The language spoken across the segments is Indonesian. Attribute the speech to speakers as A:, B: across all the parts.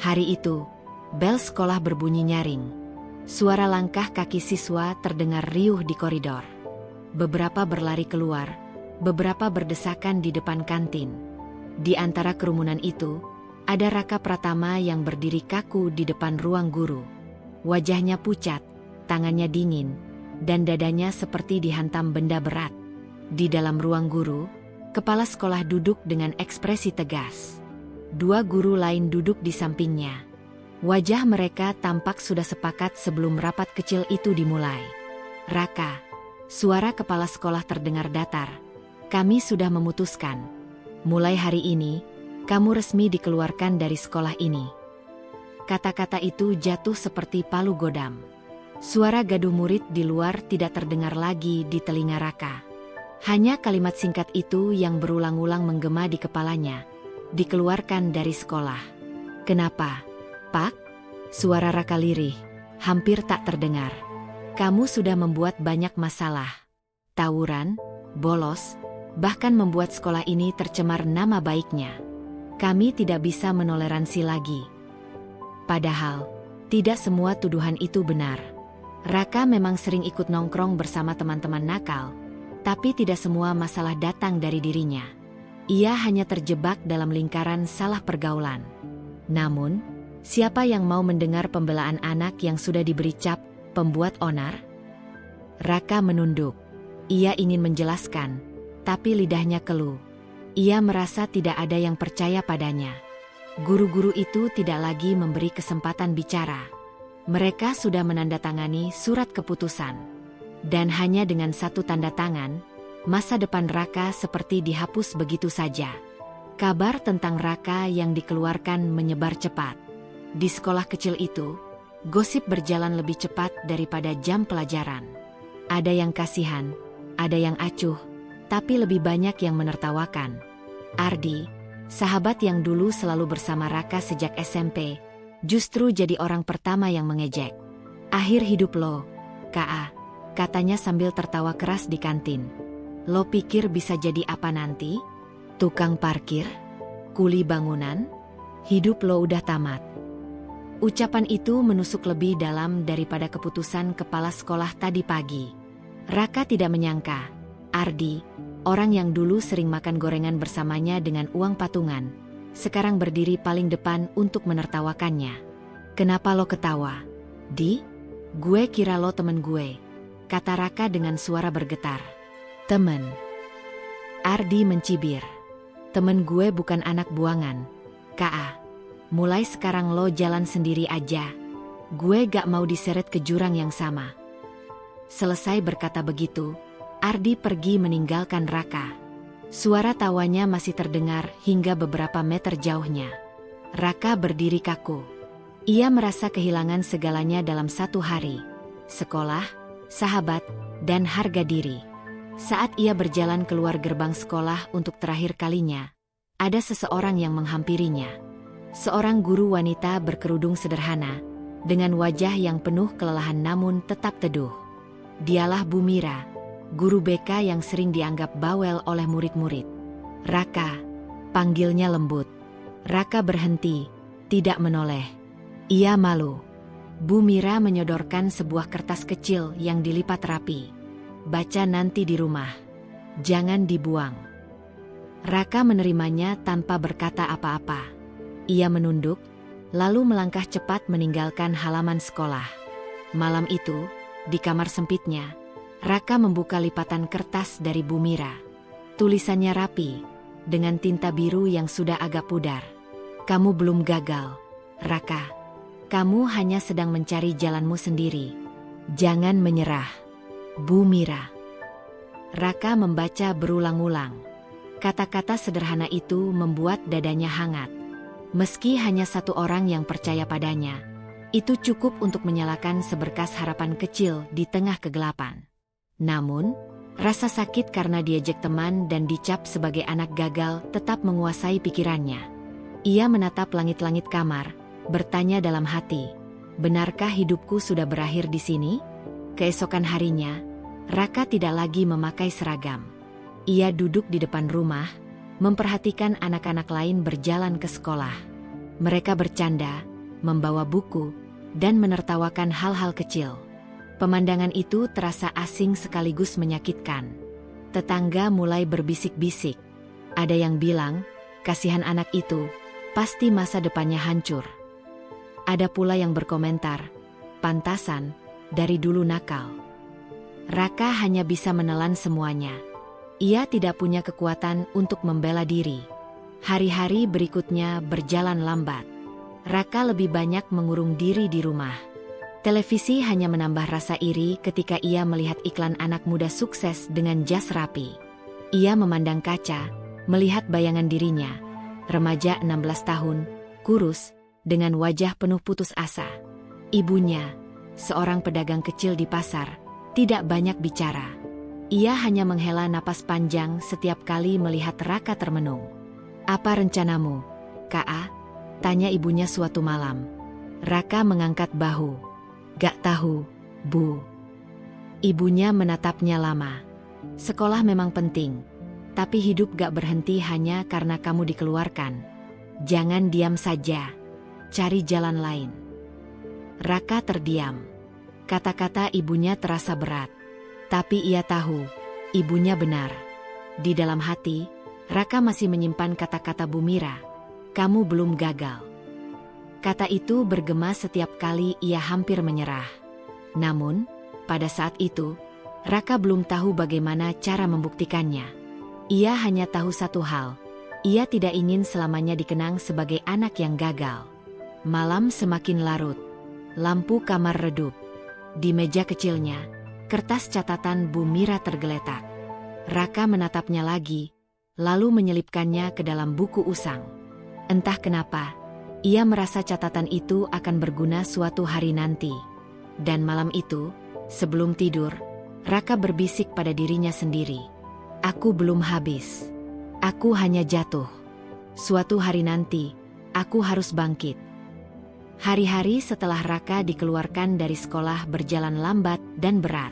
A: Hari itu, bel sekolah berbunyi nyaring. Suara langkah kaki siswa terdengar riuh di koridor. Beberapa berlari keluar, beberapa berdesakan di depan kantin. Di antara kerumunan itu, ada Raka Pratama yang berdiri kaku di depan ruang guru. Wajahnya pucat, tangannya dingin, dan dadanya seperti dihantam benda berat. Di dalam ruang guru, kepala sekolah duduk dengan ekspresi tegas. Dua guru lain duduk di sampingnya. Wajah mereka tampak sudah sepakat sebelum rapat kecil itu dimulai. "Raka," suara kepala sekolah terdengar datar. "Kami sudah memutuskan. Mulai hari ini, kamu resmi dikeluarkan dari sekolah ini." Kata-kata itu jatuh seperti palu godam. Suara gaduh murid di luar tidak terdengar lagi di telinga Raka. Hanya kalimat singkat itu yang berulang-ulang menggema di kepalanya. Dikeluarkan dari sekolah. "Kenapa, Pak?" Suara Raka lirih, hampir tak terdengar. "Kamu sudah membuat banyak masalah. Tawuran, bolos, bahkan membuat sekolah ini tercemar nama baiknya. Kami tidak bisa menoleransi lagi." Padahal, tidak semua tuduhan itu benar. Raka memang sering ikut nongkrong bersama teman-teman nakal, tapi tidak semua masalah datang dari dirinya. Ia hanya terjebak dalam lingkaran salah pergaulan. Namun, siapa yang mau mendengar pembelaan anak yang sudah diberi cap pembuat onar? Raka menunduk. Ia ingin menjelaskan, tapi lidahnya keluh. Ia merasa tidak ada yang percaya padanya. Guru-guru itu tidak lagi memberi kesempatan bicara. Mereka sudah menandatangani surat keputusan. Dan hanya dengan satu tanda tangan, masa depan Raka seperti dihapus begitu saja. Kabar tentang Raka yang dikeluarkan menyebar cepat. Di sekolah kecil itu, gosip berjalan lebih cepat daripada jam pelajaran. Ada yang kasihan, ada yang acuh, tapi lebih banyak yang menertawakan. Ardi, sahabat yang dulu selalu bersama Raka sejak SMP, justru jadi orang pertama yang mengejek. "Akhir hidup lo, Ka," katanya sambil tertawa keras di kantin. "Lo pikir bisa jadi apa nanti? Tukang parkir? Kuli bangunan? Hidup lo udah tamat." Ucapan itu menusuk lebih dalam daripada keputusan kepala sekolah tadi pagi. Raka tidak menyangka, Ardi, orang yang dulu sering makan gorengan bersamanya dengan uang patungan, sekarang berdiri paling depan untuk menertawakannya. "Kenapa lo ketawa? Di? Gue kira lo temen gue," kata Raka dengan suara bergetar. "Temen?" Ardi mencibir. "Temen gue bukan anak buangan, Ka. Mulai sekarang lo jalan sendiri aja. Gue gak mau diseret ke jurang yang sama." Selesai berkata begitu, Ardi pergi meninggalkan Raka. Suara tawanya masih terdengar hingga beberapa meter jauhnya. Raka berdiri kaku. Ia merasa kehilangan segalanya dalam satu hari. Sekolah, sahabat, dan harga diri. Saat ia berjalan keluar gerbang sekolah untuk terakhir kalinya, ada seseorang yang menghampirinya. Seorang guru wanita berkerudung sederhana, dengan wajah yang penuh kelelahan namun tetap teduh. Dialah Bu Mira, guru BK yang sering dianggap bawel oleh murid-murid. "Raka," panggilnya lembut. Raka berhenti, tidak menoleh. Ia malu. Bu Mira menyodorkan sebuah kertas kecil yang dilipat rapi. "Baca nanti di rumah. Jangan dibuang." Raka menerimanya tanpa berkata apa-apa. Ia menunduk, lalu melangkah cepat meninggalkan halaman sekolah. Malam itu, di kamar sempitnya, Raka membuka lipatan kertas dari Bu Mira. Tulisannya rapi, dengan tinta biru yang sudah agak pudar. "Kamu belum gagal, Raka. Kamu hanya sedang mencari jalanmu sendiri. Jangan menyerah. Bu Mira." Raka membaca berulang-ulang. Kata-kata sederhana itu membuat dadanya hangat. Meski hanya satu orang yang percaya padanya, itu cukup untuk menyalakan seberkas harapan kecil di tengah kegelapan. Namun, rasa sakit karena diejek teman dan dicap sebagai anak gagal tetap menguasai pikirannya. Ia menatap langit-langit kamar, bertanya dalam hati, "Benarkah hidupku sudah berakhir di sini?" Keesokan harinya, Raka tidak lagi memakai seragam. Ia duduk di depan rumah, memperhatikan anak-anak lain berjalan ke sekolah. Mereka bercanda, membawa buku, dan menertawakan hal-hal kecil. Pemandangan itu terasa asing sekaligus menyakitkan. Tetangga mulai berbisik-bisik. Ada yang bilang, kasihan anak itu, pasti masa depannya hancur. Ada pula yang berkomentar, pantasan, dari dulu nakal. Raka hanya bisa menelan semuanya. Ia tidak punya kekuatan untuk membela diri. Hari-hari berikutnya berjalan lambat. Raka lebih banyak mengurung diri di rumah. Televisi hanya menambah rasa iri ketika ia melihat iklan anak muda sukses dengan jas rapi. Ia memandang kaca, melihat bayangan dirinya, remaja 16 tahun, kurus, dengan wajah penuh putus asa. Ibunya, seorang pedagang kecil di pasar, tidak banyak bicara. Ia hanya menghela napas panjang setiap kali melihat Raka termenung. "Apa rencanamu, Kak?" tanya ibunya suatu malam. Raka mengangkat bahu. "Gak tahu, Bu." Ibunya menatapnya lama. "Sekolah memang penting, tapi hidup gak berhenti hanya karena kamu dikeluarkan. Jangan diam saja, cari jalan lain." Raka terdiam. Kata-kata ibunya terasa berat. Tapi ia tahu, ibunya benar. Di dalam hati, Raka masih menyimpan kata-kata Bu Mira, "Kamu belum gagal." Kata itu bergema setiap kali ia hampir menyerah. Namun, pada saat itu, Raka belum tahu bagaimana cara membuktikannya. Ia hanya tahu satu hal, ia tidak ingin selamanya dikenang sebagai anak yang gagal. Malam semakin larut. Lampu kamar redup. Di meja kecilnya, kertas catatan Bu Mira tergeletak. Raka menatapnya lagi, lalu menyelipkannya ke dalam buku usang. Entah kenapa, ia merasa catatan itu akan berguna suatu hari nanti. Dan malam itu, sebelum tidur, Raka berbisik pada dirinya sendiri. "Aku belum habis. Aku hanya jatuh. Suatu hari nanti, aku harus bangkit." Hari-hari setelah Raka dikeluarkan dari sekolah berjalan lambat dan berat.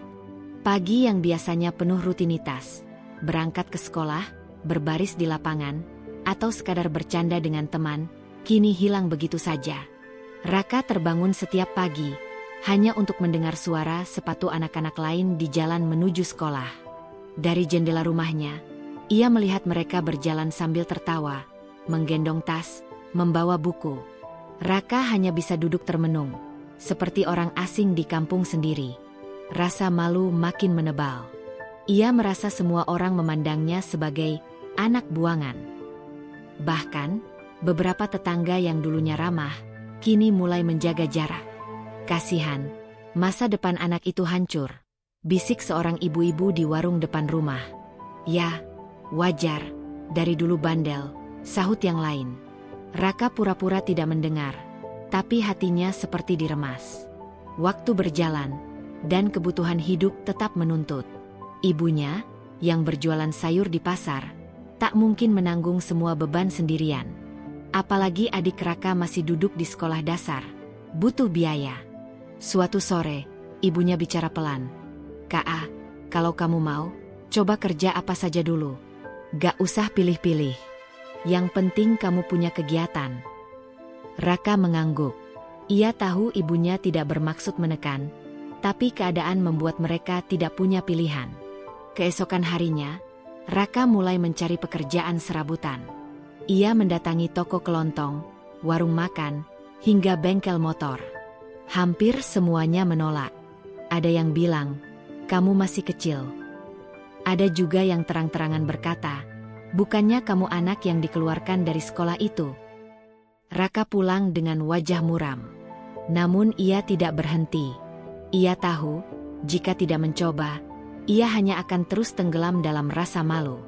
A: Pagi yang biasanya penuh rutinitas, berangkat ke sekolah, berbaris di lapangan, atau sekadar bercanda dengan teman, kini hilang begitu saja. Raka terbangun setiap pagi, hanya untuk mendengar suara sepatu anak-anak lain di jalan menuju sekolah. Dari jendela rumahnya, ia melihat mereka berjalan sambil tertawa, menggendong tas, membawa buku. Raka hanya bisa duduk termenung, seperti orang asing di kampung sendiri. Rasa malu makin menebal. Ia merasa semua orang memandangnya sebagai anak buangan. Bahkan, beberapa tetangga yang dulunya ramah, kini mulai menjaga jarak. "Kasihan, masa depan anak itu hancur," bisik seorang ibu-ibu di warung depan rumah. "Ya, wajar, dari dulu bandel," sahut yang lain. Raka pura-pura tidak mendengar, tapi hatinya seperti diremas. Waktu berjalan, dan kebutuhan hidup tetap menuntut. Ibunya, yang berjualan sayur di pasar, tak mungkin menanggung semua beban sendirian. Apalagi adik Raka masih duduk di sekolah dasar, butuh biaya. Suatu sore, ibunya bicara pelan. "Kak, kalau kamu mau, coba kerja apa saja dulu. Gak usah pilih-pilih. Yang penting kamu punya kegiatan." Raka mengangguk. Ia tahu ibunya tidak bermaksud menekan, tapi keadaan membuat mereka tidak punya pilihan. Keesokan harinya, Raka mulai mencari pekerjaan serabutan. Ia mendatangi toko kelontong, warung makan, hingga bengkel motor. Hampir semuanya menolak. Ada yang bilang, "Kamu masih kecil." Ada juga yang terang-terangan berkata, "Bukannya kamu anak yang dikeluarkan dari sekolah itu?" Raka pulang dengan wajah muram. Namun ia tidak berhenti. Ia tahu, jika tidak mencoba, ia hanya akan terus tenggelam dalam rasa malu.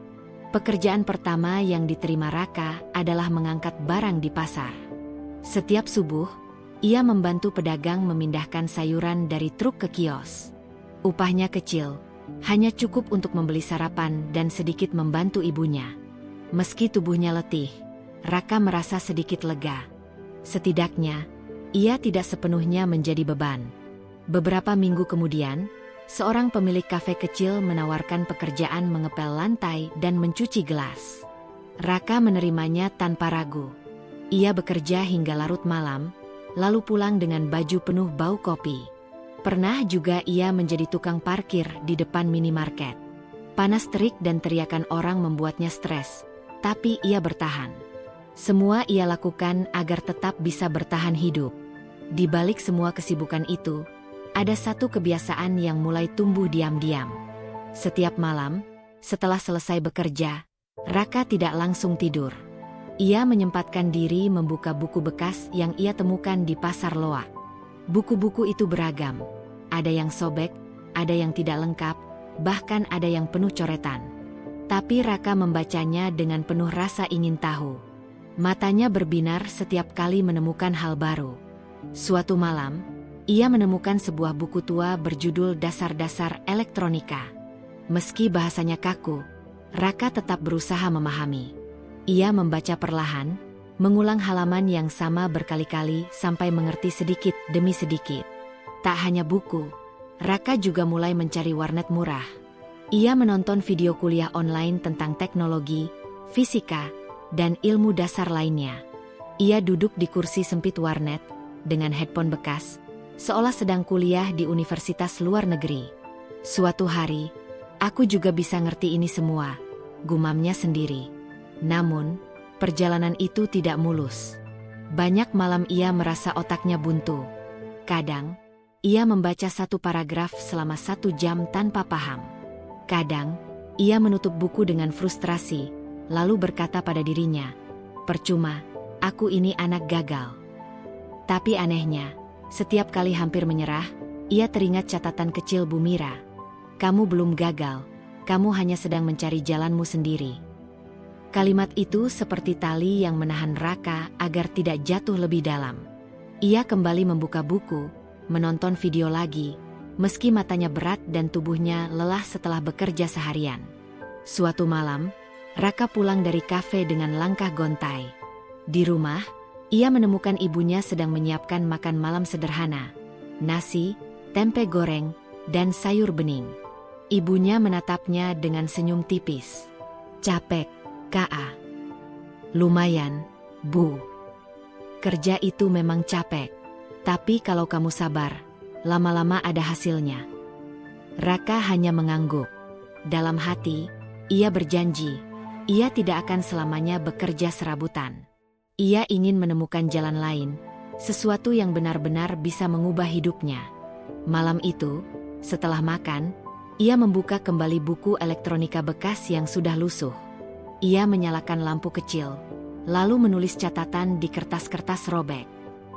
A: Pekerjaan pertama yang diterima Raka adalah mengangkat barang di pasar. Setiap subuh, ia membantu pedagang memindahkan sayuran dari truk ke kios. Upahnya kecil, hanya cukup untuk membeli sarapan dan sedikit membantu ibunya. Meski tubuhnya letih, Raka merasa sedikit lega. Setidaknya, ia tidak sepenuhnya menjadi beban. Beberapa minggu kemudian, seorang pemilik kafe kecil menawarkan pekerjaan mengepel lantai dan mencuci gelas. Raka menerimanya tanpa ragu. Ia bekerja hingga larut malam, lalu pulang dengan baju penuh bau kopi. Pernah juga ia menjadi tukang parkir di depan minimarket. Panas terik dan teriakan orang membuatnya stres, tapi ia bertahan. Semua ia lakukan agar tetap bisa bertahan hidup. Di balik semua kesibukan itu, ada satu kebiasaan yang mulai tumbuh diam-diam. Setiap malam, setelah selesai bekerja, Raka tidak langsung tidur. Ia menyempatkan diri membuka buku bekas yang ia temukan di pasar loak. Buku-buku itu beragam. Ada yang sobek, ada yang tidak lengkap, bahkan ada yang penuh coretan. Tapi Raka membacanya dengan penuh rasa ingin tahu. Matanya berbinar setiap kali menemukan hal baru. Suatu malam, ia menemukan sebuah buku tua berjudul Dasar-Dasar Elektronika. Meski bahasanya kaku, Raka tetap berusaha memahami. Ia membaca perlahan, mengulang halaman yang sama berkali-kali sampai mengerti sedikit demi sedikit. Tak hanya buku, Raka juga mulai mencari warnet murah. Ia menonton video kuliah online tentang teknologi, fisika, dan ilmu dasar lainnya. Ia duduk di kursi sempit warnet, dengan headphone bekas, seolah sedang kuliah di universitas luar negeri. Suatu hari, aku juga bisa ngerti ini semua, gumamnya sendiri. Namun, perjalanan itu tidak mulus. Banyak malam ia merasa otaknya buntu. Kadang, ia membaca satu paragraf selama 1 jam tanpa paham. Kadang, ia menutup buku dengan frustrasi, lalu berkata pada dirinya, "Percuma, aku ini anak gagal." Tapi anehnya, setiap kali hampir menyerah, ia teringat catatan kecil Bu Mira. "Kamu belum gagal, kamu hanya sedang mencari jalanmu sendiri." Kalimat itu seperti tali yang menahan Raka agar tidak jatuh lebih dalam. Ia kembali membuka buku, menonton video lagi, meski matanya berat dan tubuhnya lelah setelah bekerja seharian. Suatu malam, Raka pulang dari kafe dengan langkah gontai. Di rumah, ia menemukan ibunya sedang menyiapkan makan malam sederhana, nasi, tempe goreng, dan sayur bening. Ibunya menatapnya dengan senyum tipis. "Capek, Ka?" "Lumayan, Bu. Kerja itu memang capek. Tapi kalau kamu sabar, lama-lama ada hasilnya." Raka hanya mengangguk. Dalam hati, ia berjanji, ia tidak akan selamanya bekerja serabutan. Ia ingin menemukan jalan lain, sesuatu yang benar-benar bisa mengubah hidupnya. Malam itu, setelah makan, ia membuka kembali buku elektronika bekas yang sudah lusuh. Ia menyalakan lampu kecil, lalu menulis catatan di kertas-kertas robek.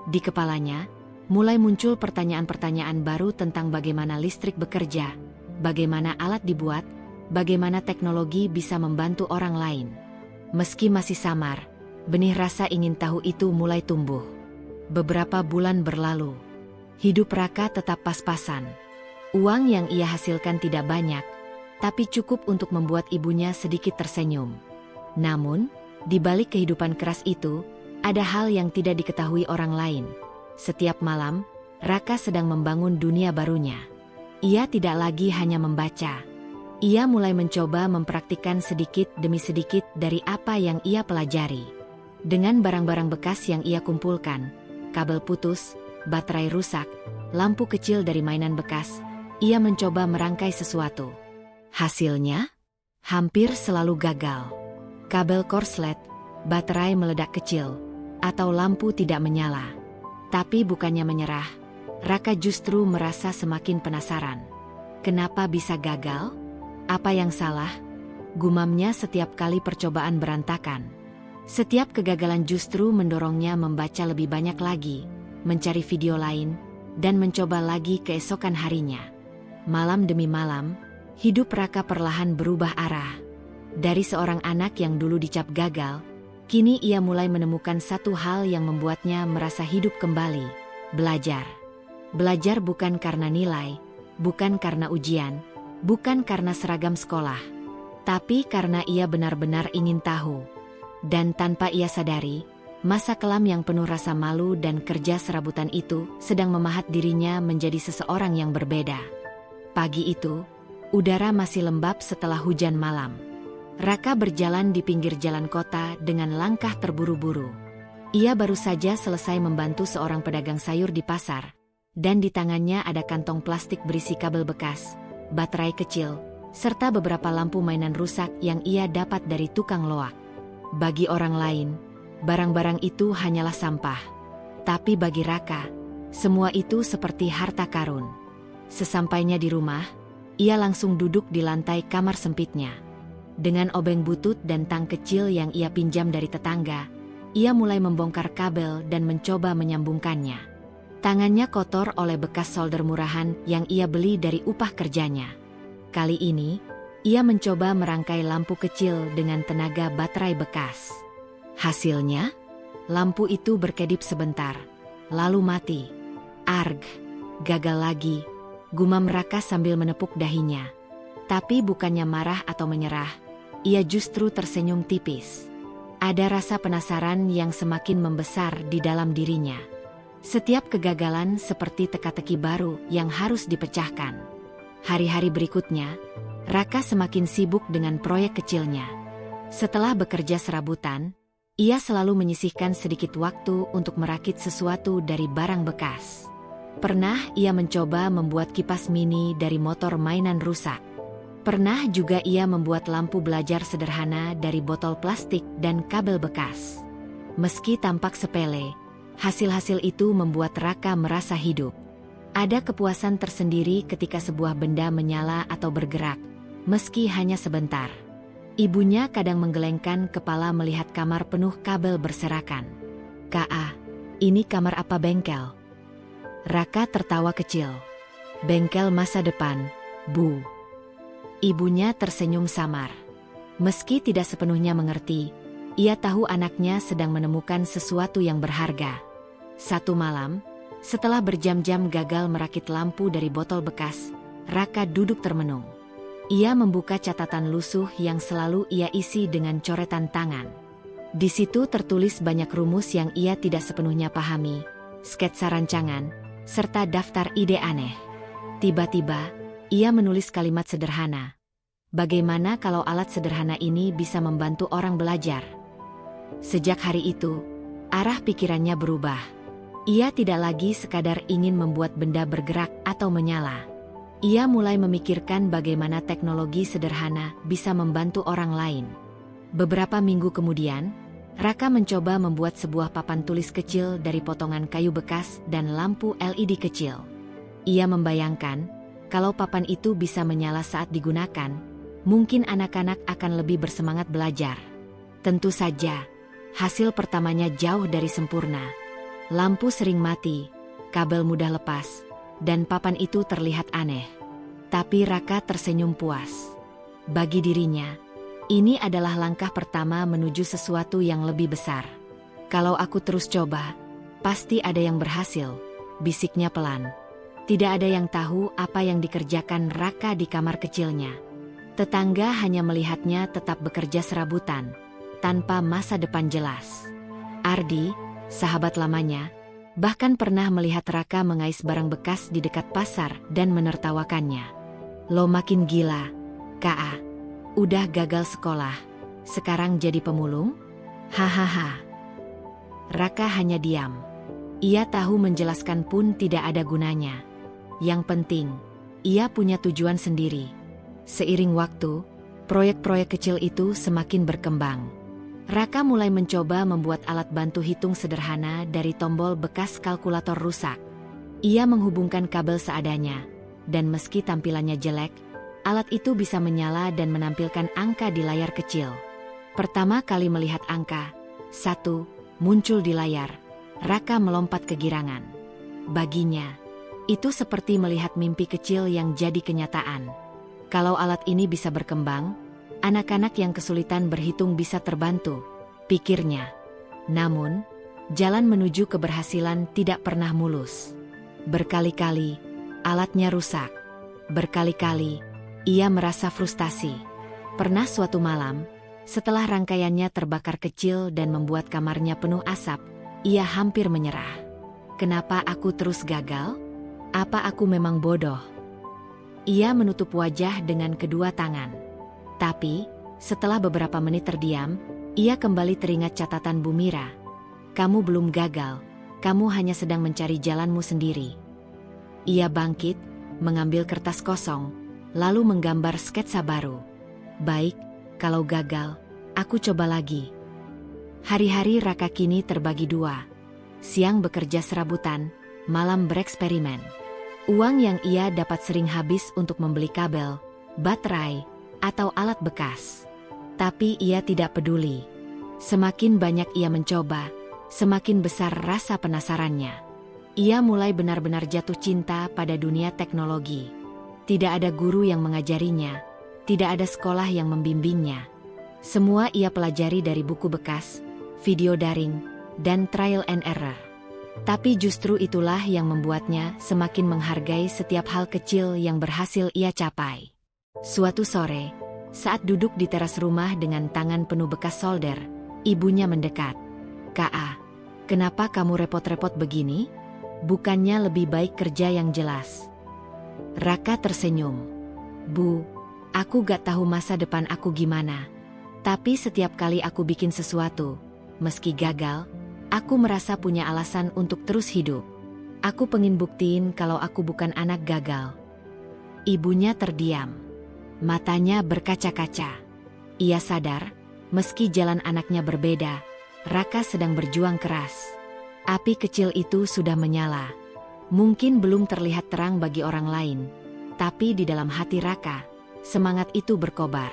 A: Di kepalanya, mulai muncul pertanyaan-pertanyaan baru tentang bagaimana listrik bekerja, bagaimana alat dibuat, bagaimana teknologi bisa membantu orang lain. Meski masih samar, benih rasa ingin tahu itu mulai tumbuh. Beberapa bulan berlalu. Hidup Raka tetap pas-pasan. Uang yang ia hasilkan tidak banyak, tapi cukup untuk membuat ibunya sedikit tersenyum. Namun, di balik kehidupan keras itu, ada hal yang tidak diketahui orang lain. Setiap malam, Raka sedang membangun dunia barunya. Ia tidak lagi hanya membaca. Ia mulai mencoba mempraktikkan sedikit demi sedikit dari apa yang ia pelajari. Dengan barang-barang bekas yang ia kumpulkan, kabel putus, baterai rusak, lampu kecil dari mainan bekas, ia mencoba merangkai sesuatu. Hasilnya, hampir selalu gagal. Kabel korslet, baterai meledak kecil, atau lampu tidak menyala. Tapi bukannya menyerah, Raka justru merasa semakin penasaran. Kenapa bisa gagal? Apa yang salah? Gumamnya setiap kali percobaan berantakan. Setiap kegagalan justru mendorongnya membaca lebih banyak lagi, mencari video lain, dan mencoba lagi keesokan harinya. Malam demi malam, hidup Raka perlahan berubah arah. Dari seorang anak yang dulu dicap gagal, kini ia mulai menemukan satu hal yang membuatnya merasa hidup kembali: belajar. Belajar bukan karena nilai, bukan karena ujian, bukan karena seragam sekolah, tapi karena ia benar-benar ingin tahu. Dan tanpa ia sadari, masa kelam yang penuh rasa malu dan kerja serabutan itu sedang memahat dirinya menjadi seseorang yang berbeda. Pagi itu, udara masih lembab setelah hujan malam. Raka berjalan di pinggir jalan kota dengan langkah terburu-buru. Ia baru saja selesai membantu seorang pedagang sayur di pasar, dan di tangannya ada kantong plastik berisi kabel bekas, baterai kecil, serta beberapa lampu mainan rusak yang ia dapat dari tukang loak. Bagi orang lain, barang-barang itu hanyalah sampah. Tapi bagi Raka, semua itu seperti harta karun. Sesampainya di rumah, ia langsung duduk di lantai kamar sempitnya. Dengan obeng butut dan tang kecil yang ia pinjam dari tetangga, ia mulai membongkar kabel dan mencoba menyambungkannya. Tangannya kotor oleh bekas solder murahan yang ia beli dari upah kerjanya. Kali ini, ia mencoba merangkai lampu kecil dengan tenaga baterai bekas. Hasilnya, lampu itu berkedip sebentar, lalu mati. Arg, gagal lagi, gumam Raka sambil menepuk dahinya. Tapi bukannya marah atau menyerah, ia justru tersenyum tipis. Ada rasa penasaran yang semakin membesar di dalam dirinya. Setiap kegagalan seperti teka-teki baru yang harus dipecahkan. Hari-hari berikutnya, Raka semakin sibuk dengan proyek kecilnya. Setelah bekerja serabutan, ia selalu menyisihkan sedikit waktu untuk merakit sesuatu dari barang bekas. Pernah ia mencoba membuat kipas mini dari motor mainan rusak. Pernah juga ia membuat lampu belajar sederhana dari botol plastik dan kabel bekas. Meski tampak sepele, hasil-hasil itu membuat Raka merasa hidup. Ada kepuasan tersendiri ketika sebuah benda menyala atau bergerak, meski hanya sebentar. Ibunya kadang menggelengkan kepala melihat kamar penuh kabel berserakan. "Ka, ini kamar apa bengkel?" Raka tertawa kecil. "Bengkel masa depan, Bu." Ibunya tersenyum samar. Meski tidak sepenuhnya mengerti, ia tahu anaknya sedang menemukan sesuatu yang berharga. Satu malam, setelah berjam-jam gagal merakit lampu dari botol bekas, Raka duduk termenung. Ia membuka catatan lusuh yang selalu ia isi dengan coretan tangan. Di situ tertulis banyak rumus yang ia tidak sepenuhnya pahami, sketsa rancangan, serta daftar ide aneh. Tiba-tiba, ia menulis kalimat sederhana. Bagaimana kalau alat sederhana ini bisa membantu orang belajar? Sejak hari itu, arah pikirannya berubah. Ia tidak lagi sekadar ingin membuat benda bergerak atau menyala. Ia mulai memikirkan bagaimana teknologi sederhana bisa membantu orang lain. Beberapa minggu kemudian, Raka mencoba membuat sebuah papan tulis kecil dari potongan kayu bekas dan lampu LED kecil. Ia membayangkan, kalau papan itu bisa menyala saat digunakan, mungkin anak-anak akan lebih bersemangat belajar. Tentu saja, hasil pertamanya jauh dari sempurna. Lampu sering mati, kabel mudah lepas, dan papan itu terlihat aneh. Tapi Raka tersenyum puas. Bagi dirinya, ini adalah langkah pertama menuju sesuatu yang lebih besar. "Kalau aku terus coba, pasti ada yang berhasil," bisiknya pelan. Tidak ada yang tahu apa yang dikerjakan Raka di kamar kecilnya. Tetangga hanya melihatnya tetap bekerja serabutan, tanpa masa depan jelas. Ardi, sahabat lamanya, bahkan pernah melihat Raka mengais barang bekas di dekat pasar dan menertawakannya. "Lo makin gila, Ka. Udah gagal sekolah, sekarang jadi pemulung? Hahaha." Raka hanya diam. Ia tahu menjelaskan pun tidak ada gunanya. Yang penting, ia punya tujuan sendiri. Seiring waktu, proyek-proyek kecil itu semakin berkembang. Raka mulai mencoba membuat alat bantu hitung sederhana dari tombol bekas kalkulator rusak. Ia menghubungkan kabel seadanya, dan meski tampilannya jelek, alat itu bisa menyala dan menampilkan angka di layar kecil. Pertama kali melihat angka 1 muncul di layar, Raka melompat kegirangan. Baginya, itu seperti melihat mimpi kecil yang jadi kenyataan. Kalau alat ini bisa berkembang, anak-anak yang kesulitan berhitung bisa terbantu, pikirnya. Namun, jalan menuju keberhasilan tidak pernah mulus. Berkali-kali, alatnya rusak. Berkali-kali, ia merasa frustasi. Pernah suatu malam, setelah rangkaiannya terbakar kecil dan membuat kamarnya penuh asap, ia hampir menyerah. "Kenapa aku terus gagal? Apa aku memang bodoh?" Ia menutup wajah dengan kedua tangan. Tapi, Setelah beberapa menit terdiam, ia kembali teringat catatan Bu Mira. Kamu belum gagal, kamu hanya sedang mencari jalanmu sendiri. Ia bangkit, mengambil kertas kosong, lalu menggambar sketsa baru. Baik, kalau gagal, aku coba lagi. Hari-hari Raka kini terbagi dua. Siang bekerja serabutan, malam bereksperimen. Uang yang ia dapat sering habis untuk membeli kabel, baterai, atau alat bekas. Tapi ia tidak peduli. Semakin banyak ia mencoba, semakin besar rasa penasarannya. Ia mulai benar-benar jatuh cinta pada dunia teknologi. Tidak ada guru yang mengajarinya, tidak ada sekolah yang membimbingnya. Semua ia pelajari dari buku bekas, video daring, dan trial and error. Tapi justru itulah yang membuatnya semakin menghargai setiap hal kecil yang berhasil ia capai. Suatu sore, saat duduk di teras rumah dengan tangan penuh bekas solder, ibunya mendekat. "Ka, kenapa kamu repot-repot begini? Bukannya lebih baik kerja yang jelas?" Raka tersenyum. "Bu, aku gak tahu masa depan aku gimana. Tapi setiap kali aku bikin sesuatu, meski gagal, aku merasa punya alasan untuk terus hidup. Aku pengen buktiin kalau aku bukan anak gagal." Ibunya terdiam. Matanya berkaca-kaca. Ia sadar, meski jalan anaknya berbeda, Raka sedang berjuang keras. Api kecil itu sudah menyala. Mungkin belum terlihat terang bagi orang lain, tapi di dalam hati Raka, semangat itu berkobar.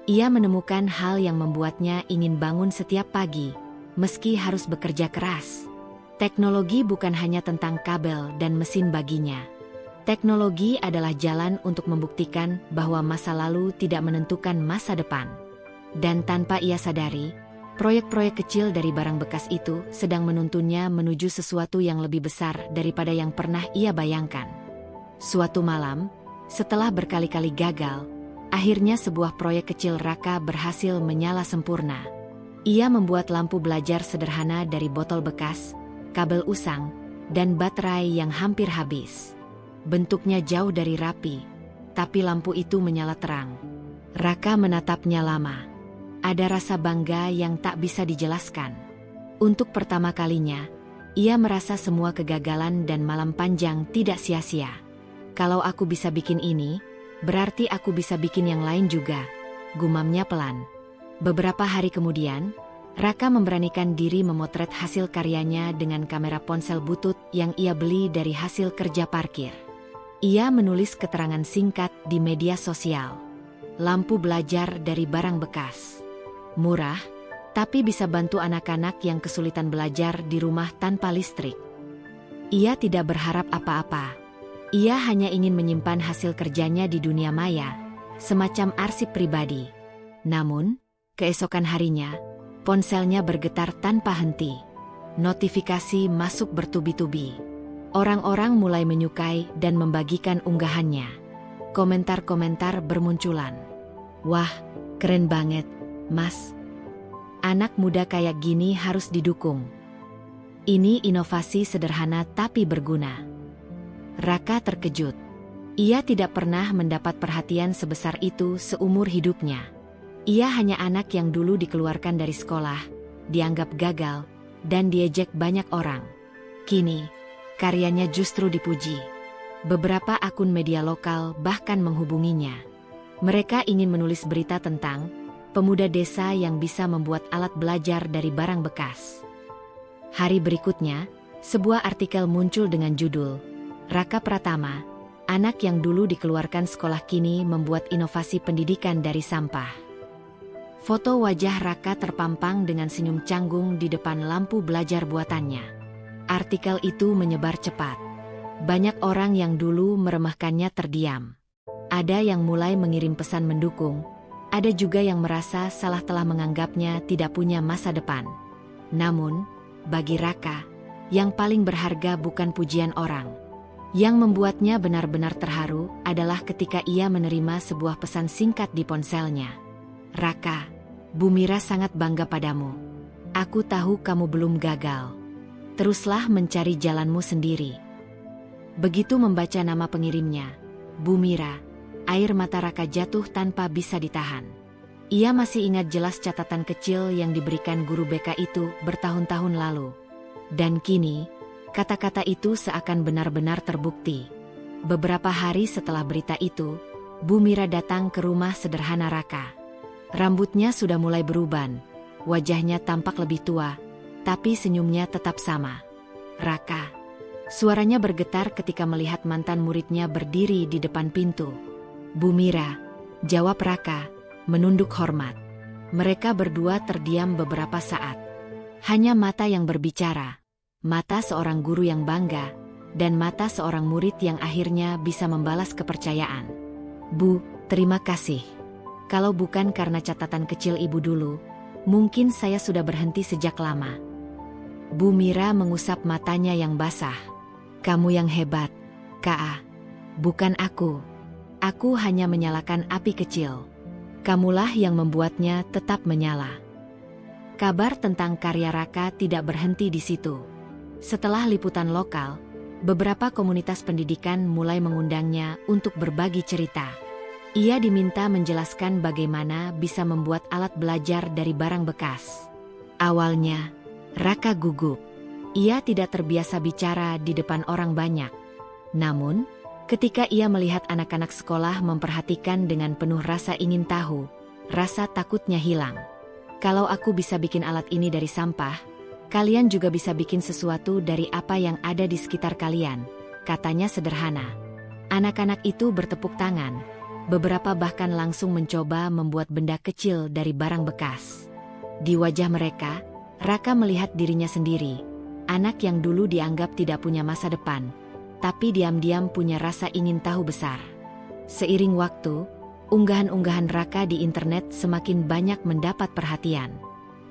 A: Ia menemukan hal yang membuatnya ingin bangun setiap pagi, meski harus bekerja keras. Teknologi bukan hanya tentang kabel dan mesin baginya. Teknologi adalah jalan untuk membuktikan bahwa masa lalu tidak menentukan masa depan. Dan tanpa ia sadari, proyek-proyek kecil dari barang bekas itu sedang menuntunnya menuju sesuatu yang lebih besar daripada yang pernah ia bayangkan. Suatu malam, setelah berkali-kali gagal, akhirnya sebuah proyek kecil Raka berhasil menyala sempurna. Ia membuat lampu belajar sederhana dari botol bekas, kabel usang, dan baterai yang hampir habis. Bentuknya jauh dari rapi, tapi lampu itu menyala terang. Raka menatapnya lama. Ada rasa bangga yang tak bisa dijelaskan. Untuk pertama kalinya, ia merasa semua kegagalan dan malam panjang tidak sia-sia. "Kalau aku bisa bikin ini, berarti aku bisa bikin yang lain juga," gumamnya pelan. Beberapa hari kemudian, Raka memberanikan diri memotret hasil karyanya dengan kamera ponsel butut yang ia beli dari hasil kerja parkir. Ia menulis keterangan singkat di media sosial. "Lampu belajar dari barang bekas. Murah, tapi bisa bantu anak-anak yang kesulitan belajar di rumah tanpa listrik." Ia tidak berharap apa-apa. Ia hanya ingin menyimpan hasil kerjanya di dunia maya, semacam arsip pribadi. Namun, keesokan harinya, ponselnya bergetar tanpa henti. Notifikasi masuk bertubi-tubi. Orang-orang mulai menyukai dan membagikan unggahannya. Komentar-komentar bermunculan. "Wah, keren banget, Mas. Anak muda kayak gini harus didukung. Ini inovasi sederhana tapi berguna." Raka terkejut. Ia tidak pernah mendapat perhatian sebesar itu seumur hidupnya. Ia hanya anak yang dulu dikeluarkan dari sekolah, dianggap gagal, dan diejek banyak orang. Kini, karyanya justru dipuji. Beberapa akun media lokal bahkan menghubunginya. Mereka ingin menulis berita tentang pemuda desa yang bisa membuat alat belajar dari barang bekas. Hari berikutnya, sebuah artikel muncul dengan judul, "Raka Pratama, anak yang dulu dikeluarkan sekolah kini membuat inovasi pendidikan dari sampah." Foto wajah Raka terpampang dengan senyum canggung di depan lampu belajar buatannya. Artikel itu menyebar cepat. Banyak orang yang dulu meremehkannya terdiam. Ada yang mulai mengirim pesan mendukung, ada juga yang merasa salah telah menganggapnya tidak punya masa depan. Namun, bagi Raka, yang paling berharga bukan pujian orang. Yang membuatnya benar-benar terharu adalah ketika ia menerima sebuah pesan singkat di ponselnya. "Raka, Bu Mira sangat bangga padamu. Aku tahu kamu belum gagal. Teruslah mencari jalanmu sendiri." Begitu membaca nama pengirimnya, Bu Mira, air mata Raka jatuh tanpa bisa ditahan. Ia masih ingat jelas catatan kecil yang diberikan guru BK itu bertahun-tahun lalu. Dan kini, kata-kata itu seakan benar-benar terbukti. Beberapa hari setelah berita itu, Bu Mira datang ke rumah sederhana Raka. Rambutnya sudah mulai beruban, wajahnya tampak lebih tua, tapi senyumnya tetap sama. "Raka." Suaranya bergetar ketika melihat mantan muridnya berdiri di depan pintu. "Bu Mira," jawab Raka, menunduk hormat. Mereka berdua terdiam beberapa saat. Hanya mata yang berbicara. Mata seorang guru yang bangga, dan mata seorang murid yang akhirnya bisa membalas kepercayaan. "Bu, terima kasih. Kalau bukan karena catatan kecil ibu dulu, mungkin saya sudah berhenti sejak lama." Bu Mira mengusap matanya yang basah. "Kamu yang hebat, Kak. Bukan aku. Aku hanya menyalakan api kecil. Kamulah yang membuatnya tetap menyala." Kabar tentang karya Raka tidak berhenti di situ. Setelah liputan lokal, beberapa komunitas pendidikan mulai mengundangnya untuk berbagi cerita. Ia diminta menjelaskan bagaimana bisa membuat alat belajar dari barang bekas. Awalnya, Raka gugup. Ia tidak terbiasa bicara di depan orang banyak. Namun, ketika ia melihat anak-anak sekolah memperhatikan dengan penuh rasa ingin tahu, rasa takutnya hilang. "Kalau aku bisa bikin alat ini dari sampah, kalian juga bisa bikin sesuatu dari apa yang ada di sekitar kalian," katanya sederhana. Anak-anak itu bertepuk tangan. Beberapa bahkan langsung mencoba membuat benda kecil dari barang bekas. Di wajah mereka, Raka melihat dirinya sendiri. Anak yang dulu dianggap tidak punya masa depan, tapi diam-diam punya rasa ingin tahu besar. Seiring waktu, unggahan-unggahan Raka di internet semakin banyak mendapat perhatian.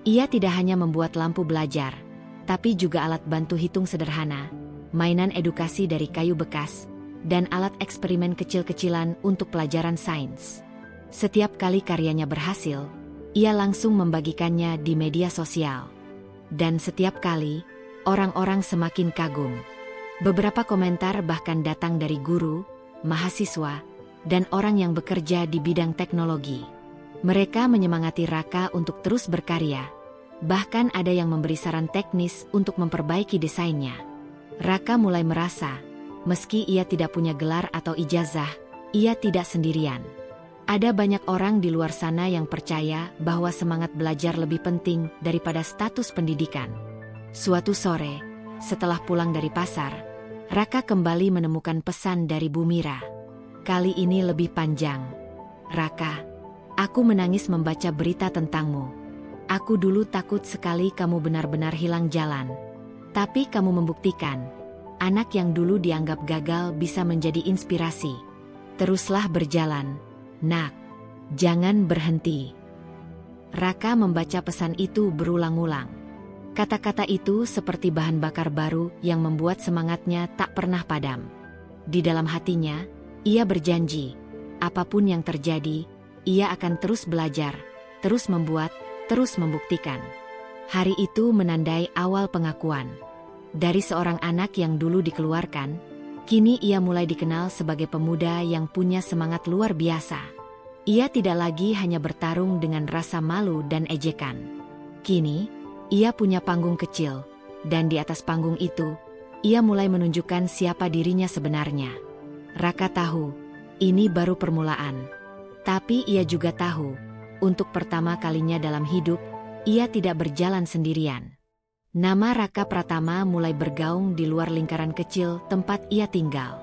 A: Ia tidak hanya membuat lampu belajar, tapi juga alat bantu hitung sederhana, mainan edukasi dari kayu bekas, dan alat eksperimen kecil-kecilan untuk pelajaran sains. Setiap kali karyanya berhasil, ia langsung membagikannya di media sosial. Dan setiap kali, orang-orang semakin kagum. Beberapa komentar bahkan datang dari guru, mahasiswa, dan orang yang bekerja di bidang teknologi. Mereka menyemangati Raka untuk terus berkarya. Bahkan ada yang memberi saran teknis untuk memperbaiki desainnya. Raka mulai merasa, meski ia tidak punya gelar atau ijazah, ia tidak sendirian. Ada banyak orang di luar sana yang percaya bahwa semangat belajar lebih penting daripada status pendidikan. Suatu sore, setelah pulang dari pasar, Raka kembali menemukan pesan dari Bu Mira. "Kali ini lebih panjang. Raka, aku menangis membaca berita tentangmu. Aku dulu takut sekali kamu benar-benar hilang jalan. Tapi kamu membuktikan, anak yang dulu dianggap gagal bisa menjadi inspirasi. Teruslah berjalan, nak. Jangan berhenti." Raka membaca pesan itu berulang-ulang. Kata-kata itu seperti bahan bakar baru yang membuat semangatnya tak pernah padam. Di dalam hatinya, ia berjanji, apapun yang terjadi, ia akan terus belajar, terus membuat, terus membuktikan. Hari itu menandai awal pengakuan. Dari seorang anak yang dulu dikeluarkan, kini ia mulai dikenal sebagai pemuda yang punya semangat luar biasa. Ia tidak lagi hanya bertarung dengan rasa malu dan ejekan. Kini, ia punya panggung kecil, dan di atas panggung itu, ia mulai menunjukkan siapa dirinya sebenarnya. Raka tahu, ini baru permulaan. Tapi ia juga tahu, untuk pertama kalinya dalam hidup, ia tidak berjalan sendirian. Nama Raka Pratama mulai bergaung di luar lingkaran kecil tempat ia tinggal.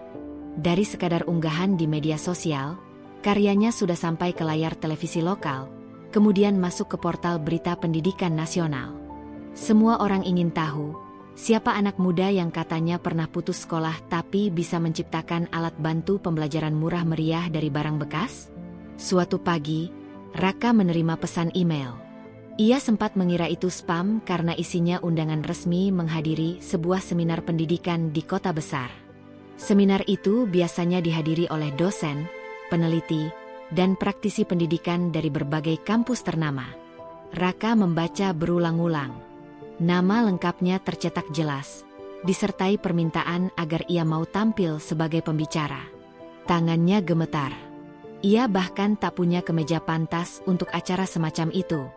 A: Dari sekadar unggahan di media sosial, karyanya sudah sampai ke layar televisi lokal, kemudian masuk ke portal berita pendidikan nasional. Semua orang ingin tahu, siapa anak muda yang katanya pernah putus sekolah tapi bisa menciptakan alat bantu pembelajaran murah meriah dari barang bekas? Suatu pagi, Raka menerima pesan email. Ia sempat mengira itu spam karena isinya undangan resmi menghadiri sebuah seminar pendidikan di kota besar. Seminar itu biasanya dihadiri oleh dosen, peneliti, dan praktisi pendidikan dari berbagai kampus ternama. Raka membaca berulang-ulang. Nama lengkapnya tercetak jelas, disertai permintaan agar ia mau tampil sebagai pembicara. Tangannya gemetar. Ia bahkan tak punya kemeja pantas untuk acara semacam itu.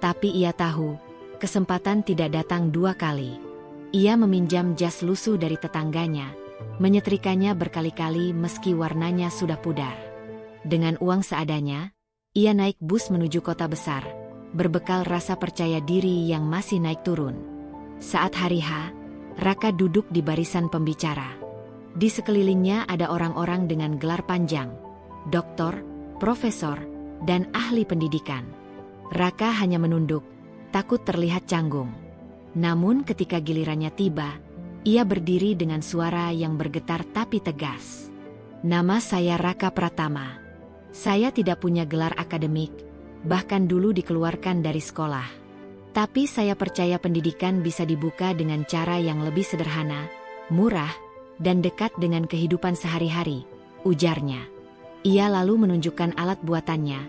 A: Tapi ia tahu, kesempatan tidak datang dua kali. Ia meminjam jas lusuh dari tetangganya, menyetrikanya berkali-kali meski warnanya sudah pudar. Dengan uang seadanya, ia naik bus menuju kota besar, berbekal rasa percaya diri yang masih naik turun. Saat hari H, Raka duduk di barisan pembicara. Di sekelilingnya ada orang-orang dengan gelar panjang, doktor, profesor, dan ahli pendidikan. Raka hanya menunduk, takut terlihat canggung. Namun ketika gilirannya tiba, ia berdiri dengan suara yang bergetar tapi tegas. Nama saya Raka Pratama. Saya tidak punya gelar akademik, bahkan dulu dikeluarkan dari sekolah. Tapi saya percaya pendidikan bisa dibuka dengan cara yang lebih sederhana, murah, dan dekat dengan kehidupan sehari-hari, ujarnya. Ia lalu menunjukkan alat buatannya,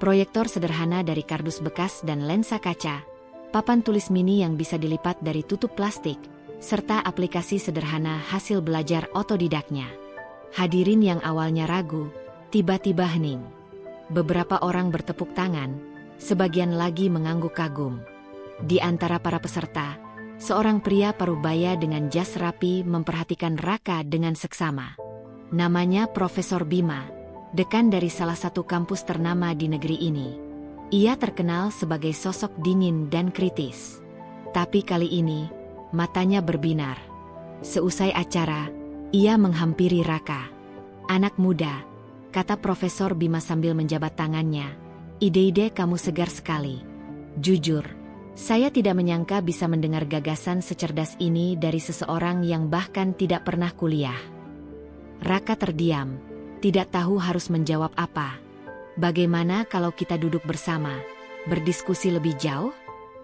A: proyektor sederhana dari kardus bekas dan lensa kaca, papan tulis mini yang bisa dilipat dari tutup plastik, serta aplikasi sederhana hasil belajar otodidaknya. Hadirin yang awalnya ragu, tiba-tiba hening. Beberapa orang bertepuk tangan, sebagian lagi mengangguk kagum. Di antara para peserta, seorang pria parubaya dengan jas rapi memperhatikan Raka dengan seksama. Namanya Profesor Bima, dekan dari salah satu kampus ternama di negeri ini. Ia terkenal sebagai sosok dingin dan kritis. Tapi kali ini, matanya berbinar. Seusai acara, ia menghampiri Raka. "Anak muda," kata Profesor Bima sambil menjabat tangannya, "ide-ide kamu segar sekali. Jujur, saya tidak menyangka bisa mendengar gagasan secerdas ini dari seseorang yang bahkan tidak pernah kuliah." Raka terdiam, tidak tahu harus menjawab apa. "Bagaimana kalau kita duduk bersama, berdiskusi lebih jauh?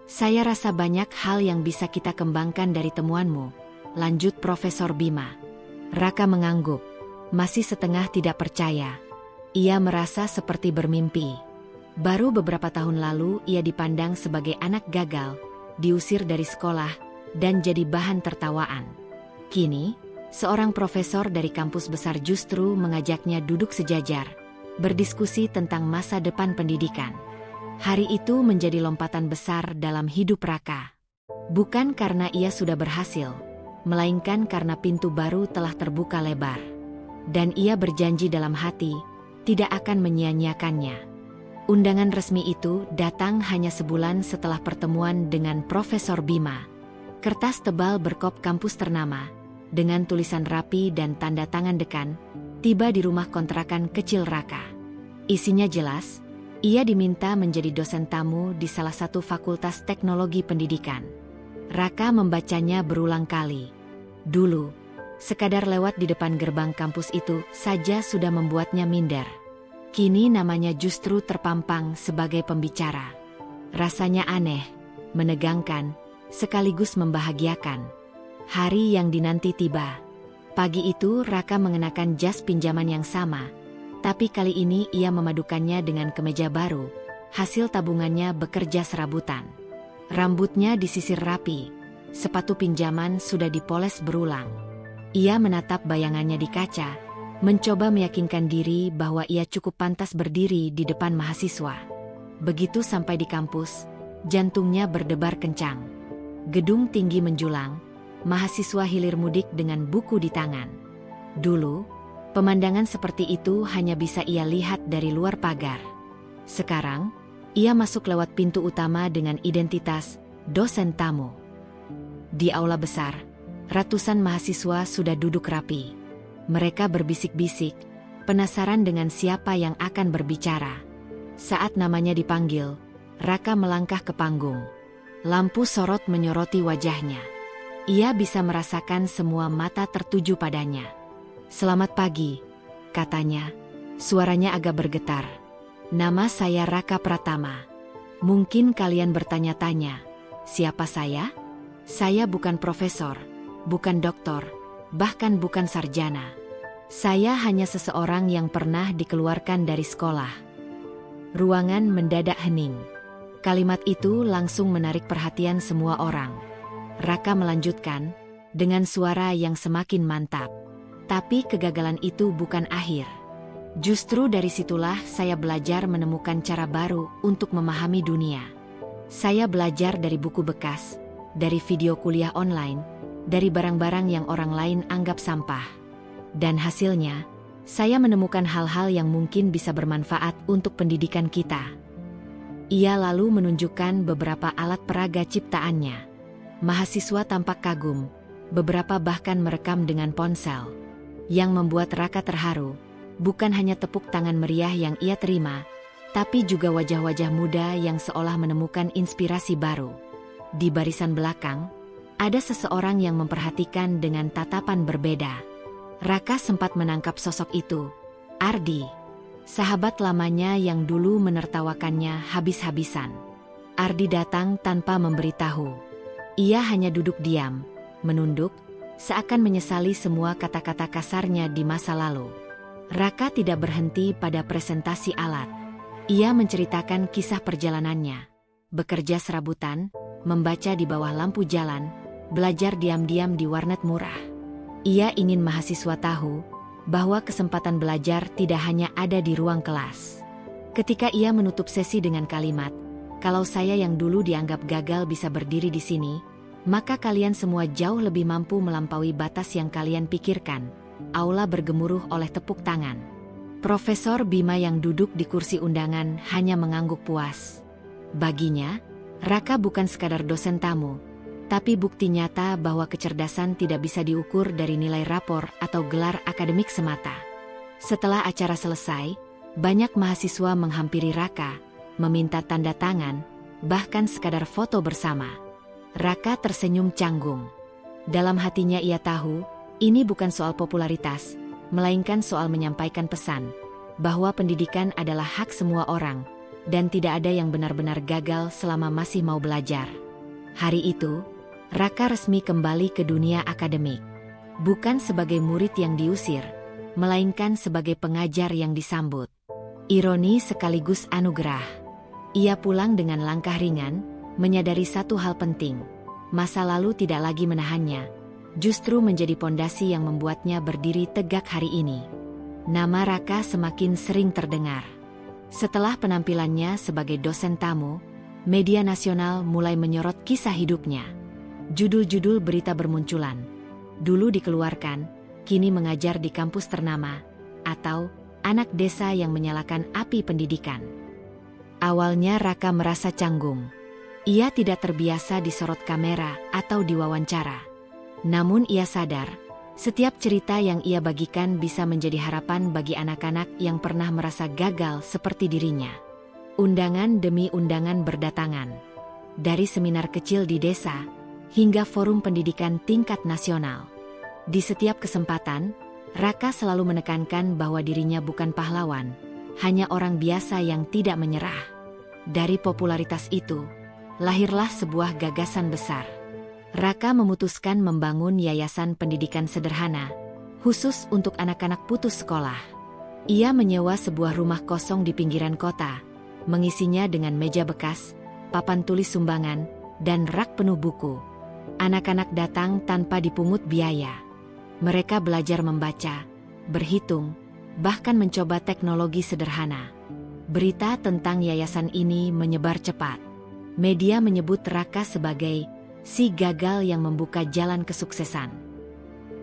A: Saya rasa banyak hal yang bisa kita kembangkan dari temuanmu," lanjut Profesor Bima. Raka mengangguk, masih setengah tidak percaya. Ia merasa seperti bermimpi. Baru beberapa tahun lalu ia dipandang sebagai anak gagal, diusir dari sekolah, dan jadi bahan tertawaan. Kini, seorang profesor dari kampus besar justru mengajaknya duduk sejajar, berdiskusi tentang masa depan pendidikan. Hari itu menjadi lompatan besar dalam hidup Raka. Bukan karena ia sudah berhasil, melainkan karena pintu baru telah terbuka lebar. Dan ia berjanji dalam hati, tidak akan menyia-nyiakannya. Undangan resmi itu datang hanya sebulan setelah pertemuan dengan Profesor Bima. Kertas tebal berkop kampus ternama, dengan tulisan rapi dan tanda tangan dekan, tiba di rumah kontrakan kecil Raka. Isinya jelas, ia diminta menjadi dosen tamu di salah satu fakultas teknologi pendidikan. Raka membacanya berulang kali. Dulu, sekadar lewat di depan gerbang kampus itu saja sudah membuatnya minder. Kini namanya justru terpampang sebagai pembicara. Rasanya aneh, menegangkan, sekaligus membahagiakan. Hari yang dinanti tiba. Pagi itu Raka mengenakan jas pinjaman yang sama, tapi kali ini ia memadukannya dengan kemeja baru, hasil tabungannya bekerja serabutan. Rambutnya disisir rapi, sepatu pinjaman sudah dipoles berulang. Ia menatap bayangannya di kaca, mencoba meyakinkan diri bahwa ia cukup pantas berdiri di depan mahasiswa. Begitu sampai di kampus, jantungnya berdebar kencang. Gedung tinggi menjulang, mahasiswa hilir mudik dengan buku di tangan. Dulu, pemandangan seperti itu hanya bisa ia lihat dari luar pagar. Sekarang, ia masuk lewat pintu utama dengan identitas dosen tamu. Di aula besar, ratusan mahasiswa sudah duduk rapi. Mereka berbisik-bisik, penasaran dengan siapa yang akan berbicara. Saat namanya dipanggil, Raka melangkah ke panggung. Lampu sorot menyoroti wajahnya. Ia bisa merasakan semua mata tertuju padanya. "Selamat pagi," katanya. Suaranya agak bergetar. "Nama saya Raka Pratama. Mungkin kalian bertanya-tanya, siapa saya? Saya bukan profesor, bukan doktor, bahkan bukan sarjana. Saya hanya seseorang yang pernah dikeluarkan dari sekolah." Ruangan mendadak hening. Kalimat itu langsung menarik perhatian semua orang. Raka melanjutkan, dengan suara yang semakin mantap. "Tapi kegagalan itu bukan akhir. Justru dari situlah saya belajar menemukan cara baru untuk memahami dunia. Saya belajar dari buku bekas, dari video kuliah online, dari barang-barang yang orang lain anggap sampah. Dan hasilnya, saya menemukan hal-hal yang mungkin bisa bermanfaat untuk pendidikan kita. Ia lalu menunjukkan beberapa alat peraga ciptaannya. Mahasiswa tampak kagum, beberapa bahkan merekam dengan ponsel. Yang membuat Raka terharu, bukan hanya tepuk tangan meriah yang ia terima, tapi juga wajah-wajah muda yang seolah menemukan inspirasi baru. Di barisan belakang, ada seseorang yang memperhatikan dengan tatapan berbeda. Raka sempat menangkap sosok itu, Ardi. Sahabat lamanya yang dulu menertawakannya habis-habisan. Ardi datang tanpa memberitahu. Ia hanya duduk diam, menunduk, seakan menyesali semua kata-kata kasarnya di masa lalu. Raka tidak berhenti pada presentasi alat. Ia menceritakan kisah perjalanannya. Bekerja serabutan, membaca di bawah lampu jalan, belajar diam-diam di warnet murah. Ia ingin mahasiswa tahu bahwa kesempatan belajar tidak hanya ada di ruang kelas. Ketika ia menutup sesi dengan kalimat, "Kalau saya yang dulu dianggap gagal bisa berdiri di sini, maka kalian semua jauh lebih mampu melampaui batas yang kalian pikirkan." Aula bergemuruh oleh tepuk tangan. Profesor Bima yang duduk di kursi undangan hanya mengangguk puas. Baginya, Raka bukan sekadar dosen tamu, tapi bukti nyata bahwa kecerdasan tidak bisa diukur dari nilai rapor atau gelar akademik semata. Setelah acara selesai, banyak mahasiswa menghampiri Raka, meminta tanda tangan, bahkan sekadar foto bersama. Raka tersenyum canggung. Dalam hatinya ia tahu, ini bukan soal popularitas, melainkan soal menyampaikan pesan, bahwa pendidikan adalah hak semua orang, dan tidak ada yang benar-benar gagal selama masih mau belajar. Hari itu, Raka resmi kembali ke dunia akademik. Bukan sebagai murid yang diusir, melainkan sebagai pengajar yang disambut. Ironi sekaligus anugerah. Ia pulang dengan langkah ringan, menyadari satu hal penting. Masa lalu tidak lagi menahannya, justru menjadi pondasi yang membuatnya berdiri tegak hari ini. Nama Raka semakin sering terdengar. Setelah penampilannya sebagai dosen tamu, media nasional mulai menyorot kisah hidupnya. Judul-judul berita bermunculan. Dulu dikeluarkan, kini mengajar di kampus ternama, atau anak desa yang menyalakan api pendidikan. Awalnya Raka merasa canggung. Ia tidak terbiasa disorot kamera atau diwawancara. Namun ia sadar, setiap cerita yang ia bagikan bisa menjadi harapan bagi anak-anak yang pernah merasa gagal seperti dirinya. Undangan demi undangan berdatangan. Dari seminar kecil di desa, hingga forum pendidikan tingkat nasional. Di setiap kesempatan, Raka selalu menekankan bahwa dirinya bukan pahlawan, hanya orang biasa yang tidak menyerah. Dari popularitas itu, lahirlah sebuah gagasan besar. Raka memutuskan membangun yayasan pendidikan sederhana, khusus untuk anak-anak putus sekolah. Ia menyewa sebuah rumah kosong di pinggiran kota, mengisinya dengan meja bekas, papan tulis sumbangan, dan rak penuh buku. Anak-anak datang tanpa dipungut biaya. Mereka belajar membaca, berhitung, bahkan mencoba teknologi sederhana. Berita tentang yayasan ini menyebar cepat. Media menyebut Raka sebagai si gagal yang membuka jalan kesuksesan.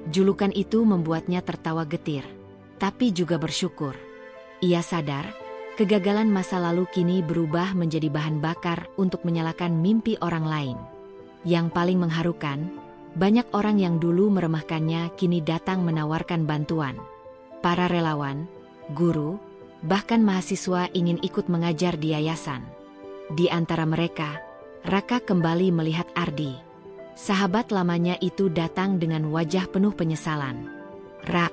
A: Julukan itu membuatnya tertawa getir, tapi juga bersyukur. Ia sadar, kegagalan masa lalu kini berubah menjadi bahan bakar untuk menyalakan mimpi orang lain. Yang paling mengharukan, banyak orang yang dulu meremehkannya kini datang menawarkan bantuan. Para relawan, guru, bahkan mahasiswa ingin ikut mengajar di yayasan. Di antara mereka, Raka kembali melihat Ardi. Sahabat lamanya itu datang dengan wajah penuh penyesalan. "Rak,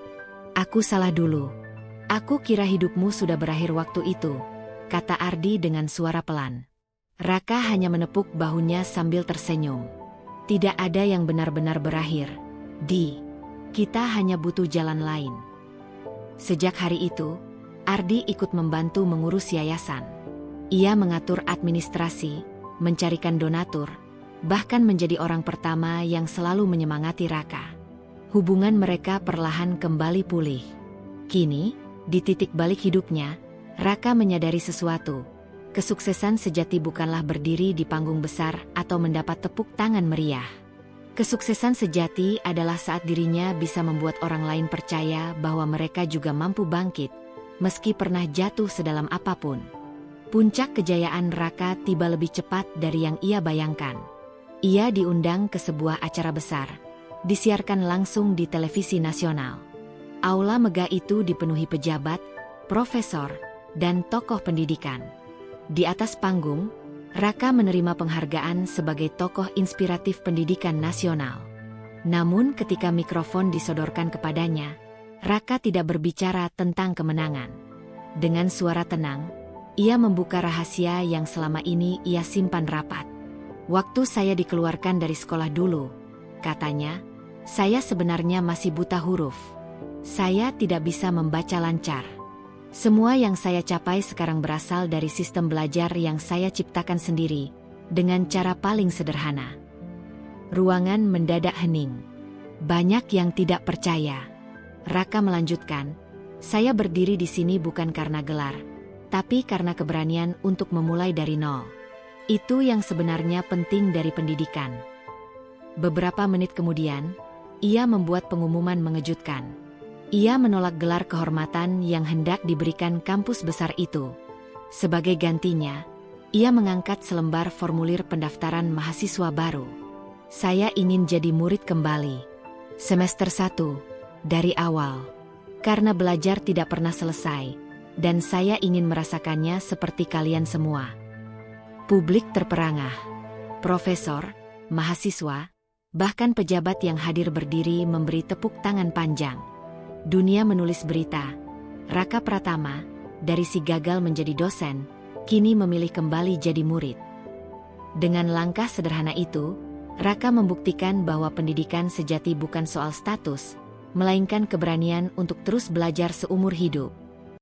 A: aku salah dulu. Aku kira hidupmu sudah berakhir waktu itu," kata Ardi dengan suara pelan. Raka hanya menepuk bahunya sambil tersenyum. "Tidak ada yang benar-benar berakhir, Di. Kita hanya butuh jalan lain." Sejak hari itu, Ardi ikut membantu mengurus yayasan. Ia mengatur administrasi, mencarikan donatur, bahkan menjadi orang pertama yang selalu menyemangati Raka. Hubungan mereka perlahan kembali pulih. Kini, Di titik balik hidupnya, Raka menyadari sesuatu. Kesuksesan sejati bukanlah berdiri di panggung besar atau mendapat tepuk tangan meriah. Kesuksesan sejati adalah saat dirinya bisa membuat orang lain percaya bahwa mereka juga mampu bangkit, meski pernah jatuh sedalam apapun. Puncak kejayaan Raka tiba lebih cepat dari yang ia bayangkan. Ia diundang ke sebuah acara besar, disiarkan langsung di televisi nasional. Aula megah itu dipenuhi pejabat, profesor, dan tokoh pendidikan. Di atas panggung, Raka menerima penghargaan sebagai tokoh inspiratif pendidikan nasional. Namun ketika mikrofon disodorkan kepadanya, Raka tidak berbicara tentang kemenangan. Dengan suara tenang, ia membuka rahasia yang selama ini ia simpan rapat. "Waktu saya dikeluarkan dari sekolah dulu," katanya, "saya sebenarnya masih buta huruf. Saya tidak bisa membaca lancar. Semua yang saya capai sekarang berasal dari sistem belajar yang saya ciptakan sendiri, dengan cara paling sederhana." Ruangan mendadak hening. Banyak yang tidak percaya. Raka melanjutkan, "Saya berdiri di sini bukan karena gelar, tapi karena keberanian untuk memulai dari nol. Itu yang sebenarnya penting dari pendidikan." Beberapa menit kemudian, ia membuat pengumuman mengejutkan. Ia menolak gelar kehormatan yang hendak diberikan kampus besar itu. Sebagai gantinya, ia mengangkat selembar formulir pendaftaran mahasiswa baru. "Saya ingin jadi murid kembali. Semester 1, dari awal. Karena belajar tidak pernah selesai, dan saya ingin merasakannya seperti kalian semua." Publik terperangah. Profesor, mahasiswa, bahkan pejabat yang hadir berdiri memberi tepuk tangan panjang. Dunia menulis berita. Raka Pratama, dari si gagal menjadi dosen, kini memilih kembali jadi murid. Dengan langkah sederhana itu, Raka membuktikan bahwa pendidikan sejati bukan soal status, melainkan keberanian untuk terus belajar seumur hidup.